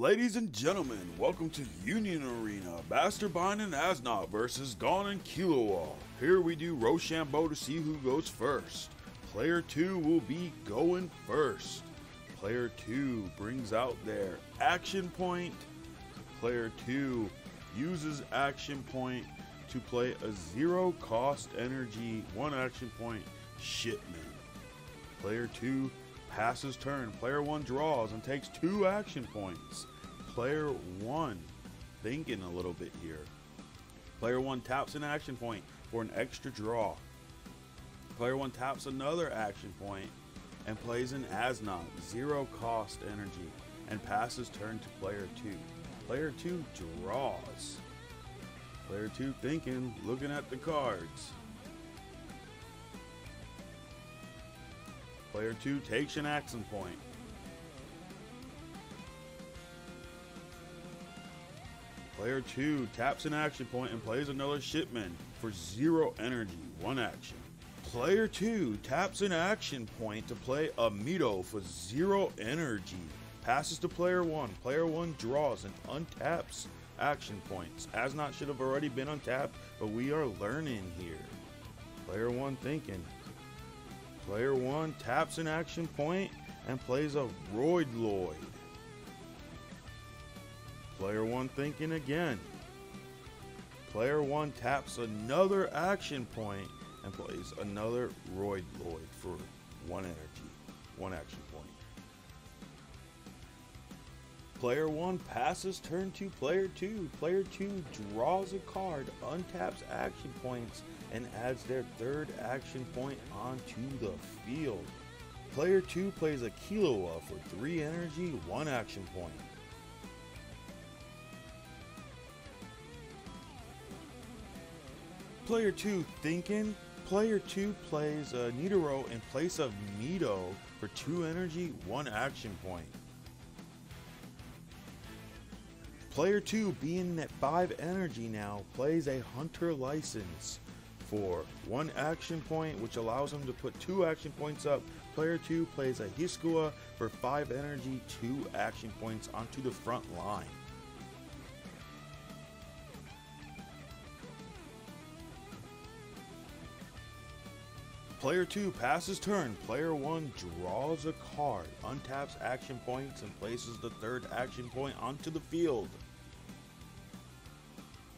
Ladies and gentlemen, welcome to Union Arena, Basterbine and Asnot versus Gon and Killua. Here we do Rochambeau to see who goes first. Player 2 will be going first. Player 2 brings out their action point. Player 2 uses action point to play a zero cost energy, 1 action point, Shipment. Player 2 passes turn. Player 1 draws and takes 2 action points. Player 1 thinking a little bit here. Player 1 taps an action point for an extra draw. Player 1 taps another action point and plays an Asnot, 0 cost energy, and passes turn to player 2. Player 2 draws. Player 2 thinking, looking at the cards. Player 2 takes an action point. Player 2 taps an action point and plays another Shipment for 0 energy, 1 action. Player 2 taps an action point to play a Mito for 0 energy. Passes to player 1. Player 1 draws and untaps action points. Asnot should have already been untapped, but we are learning here. Player 1 thinking. Player 1 taps an action point and plays a Roid Lloyd. Player 1 thinking again. Player 1 taps another action point and plays another Roid Lloyd for 1 energy, 1 action point. Player 1 passes turn to player 2. Player 2 draws a card, untaps action points, and adds their 3rd action point onto the field. Player 2 plays a Killua for 3 energy, 1 action point. Player 2 thinking. Player 2 plays a Nidoro in place of Mito for 2 energy, 1 action point. Player 2, being at 5 energy now, plays a Hunter License for 1 action point, which allows him to put 2 action points up. Player 2 plays a Hiskua for 5 energy, 2 action points onto the front line. Player 2 passes turn. Player 1 draws a card, untaps action points, and places the 3rd action point onto the field.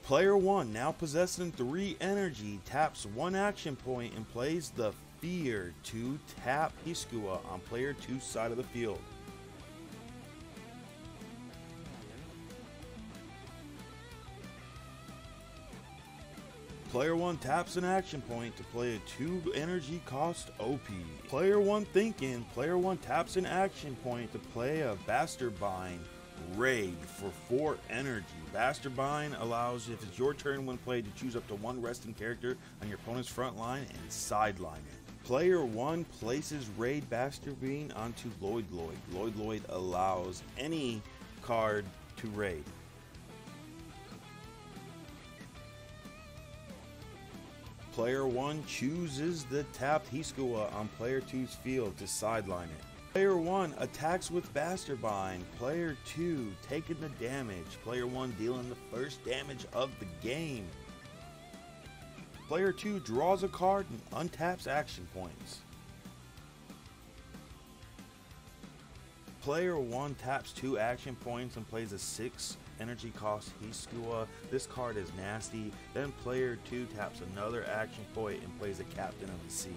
Player 1, now possessing 3 energy, taps 1 action point and plays the Fear to tap Hiskua on player 2's side of the field. Player 1 taps an action point to play a 2 energy cost OP. Player 1 thinking. Player 1 taps an action point to play a Basterbine Raid for 4 energy. Basterbine allows, if it's your turn when played, to choose up to 1 resting character on your opponent's front line and sideline it. Player 1 places Raid Basterbine onto Lloyd Lloyd. Lloyd Lloyd allows any card to raid. Player 1 chooses the tapped Hiskua on player 2's field to sideline it. Player 1 attacks with Basterbine. Player 2 taking the damage. Player 1 dealing the first damage of the game. Player 2 draws a card and untaps action points. Player 1 taps 2 action points and plays a 6 energy cost Hiskua. This card is nasty. Then player 2 taps another action point and plays a Captain of the Sea.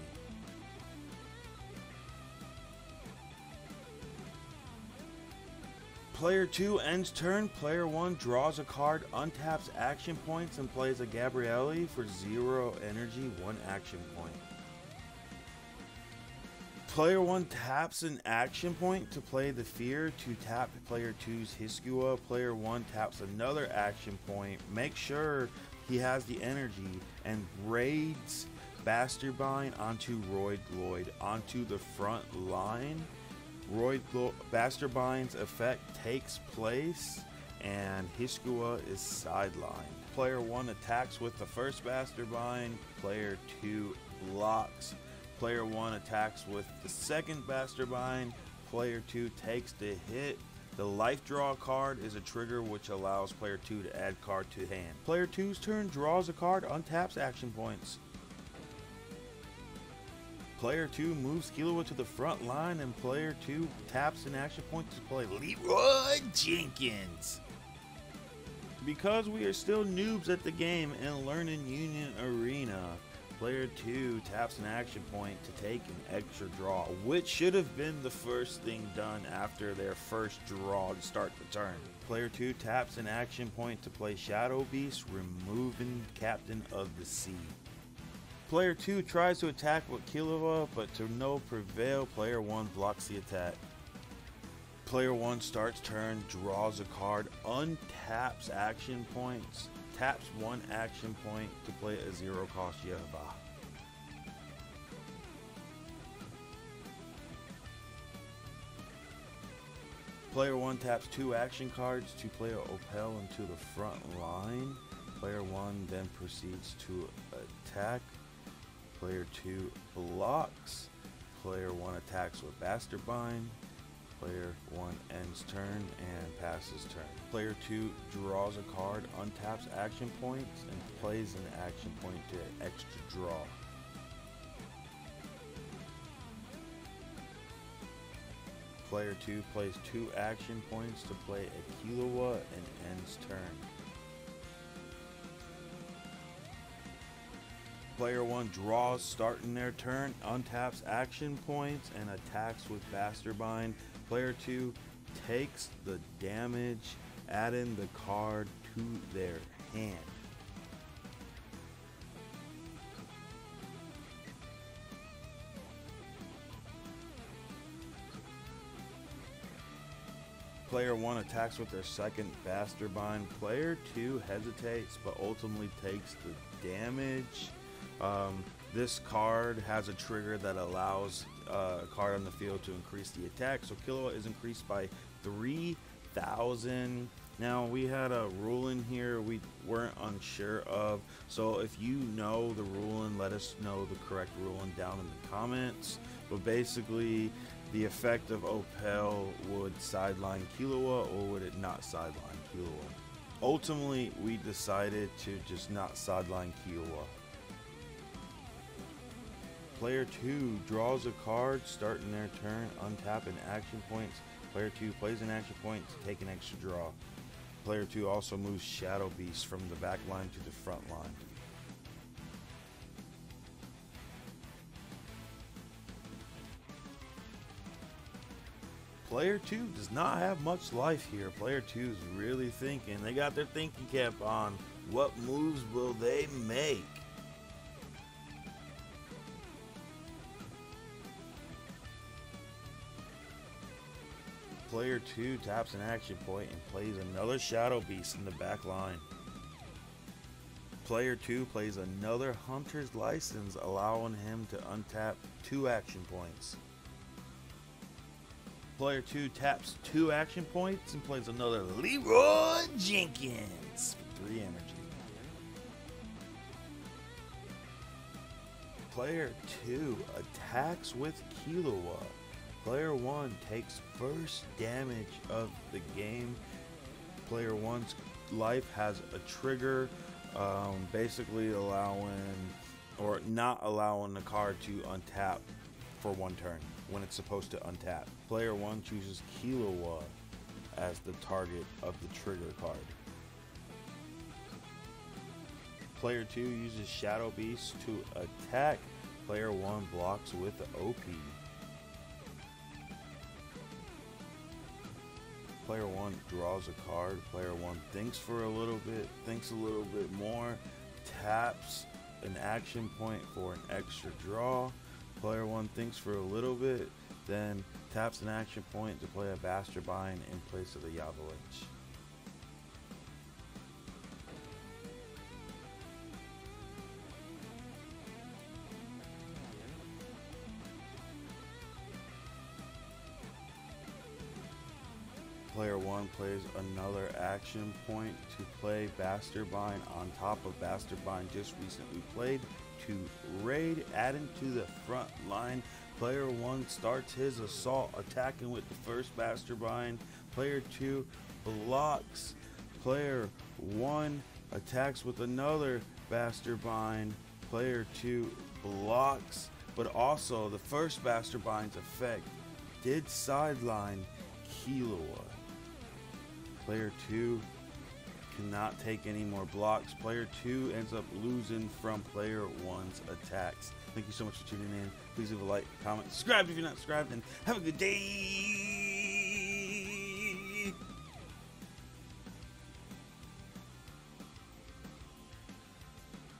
Player 2 ends turn. Player 1 draws a card, untaps action points, and plays a Gabrielle for 0 energy, 1 action point. Player 1 taps an action point to play the Fear to tap player 2's Hiskua. Player 1 taps another action point, make sure he has the energy, and raids Basterbine onto Roid Lloyd onto the front line. Basterbine's effect takes place and Hiskua is sidelined. Player 1 attacks with the first Basterbine. Player 2 blocks. Player 1 attacks with the second Basterbine. Player 2 takes the hit. The life draw card is a trigger which allows player 2 to add card to hand. Player 2's turn draws a card, untaps action points. Player 2 moves Killua to the front line, and player 2 taps an action point to play Leroy Jenkins. Because we are still noobs at the game and learning Union Arena, player 2 taps an action point to take an extra draw, which should have been the first thing done after their first draw to start the turn. Player 2 taps an action point to play Shadow Beast, removing Captain of the Sea. Player 2 tries to attack with Killua, but to no prevail, player 1 blocks the attack. Player 1 starts turn, draws a card, untaps action points, taps 1 action point to play a 0-cost Yerba. Player 1 taps 2 action cards to play an Opel into the front line. Player 1 then proceeds to attack. Player 2 blocks. Player 1 attacks with Basterbine. Player 1 ends turn and passes turn. Player 2 draws a card, untaps action points, and plays an action point to extra draw. Player 2 plays 2 action points to play a Killua and ends turn. Player 1 draws starting their turn, untaps action points, and attacks with Basterbine. Player 2 takes the damage, adding the card to their hand. Player 1 attacks with their second Basterbine. Player 2 hesitates but ultimately takes the damage. This card has a trigger that allows a card on the field to increase the attack. So Killua is increased by 3,000. Now we had a ruling here we weren't unsure of. So if you know the ruling, let us know the correct ruling down in the comments. But basically, the effect of Opel would sideline Killua, or would it not sideline Killua? Ultimately, we decided to just not sideline Killua. Player 2 draws a card, starting their turn, untapping action points. Player 2 plays an action point to take an extra draw. Player 2 also moves Shadow Beast from the back line to the front line. Player 2 does not have much life here. Player 2 is really thinking. They got their thinking cap on. What moves will they make? Player 2 taps an action point and plays another Shadow Beast in the back line. Player 2 plays another Hunter's License, allowing him to untap 2 action points. Player 2 taps 2 action points and plays another Leroy Jenkins for 3 energy. Player 2 attacks with Killua. Player 1 takes first damage of the game. Player 1's life has a trigger, basically allowing or not allowing the card to untap for 1 turn when it's supposed to untap. Player 1 chooses Killua as the target of the trigger card. Player 2 uses Shadow Beast to attack. Player 1 blocks with the OP. Player 1 draws a card. Player 1 thinks for a little bit, thinks a little bit more, taps an action point for an extra draw. Player 1 thinks for a little bit, then taps an action point to play a Basterbine in place of the Avalanche. Player 1 plays another action point to play Basterbine on top of Basterbine just recently played to raid, adding to the front line. Player 1 starts his assault attacking with the first Basterbine. Player 2 blocks. Player 1 attacks with another Basterbine. Player 2 blocks, but also the first Basterbine's effect did sideline Killua. Player 2 cannot take any more blocks. Player 2 ends up losing from player 1's attacks. Thank you so much for tuning in. Please leave a like, comment, subscribe if you're not subscribed, and have a good day.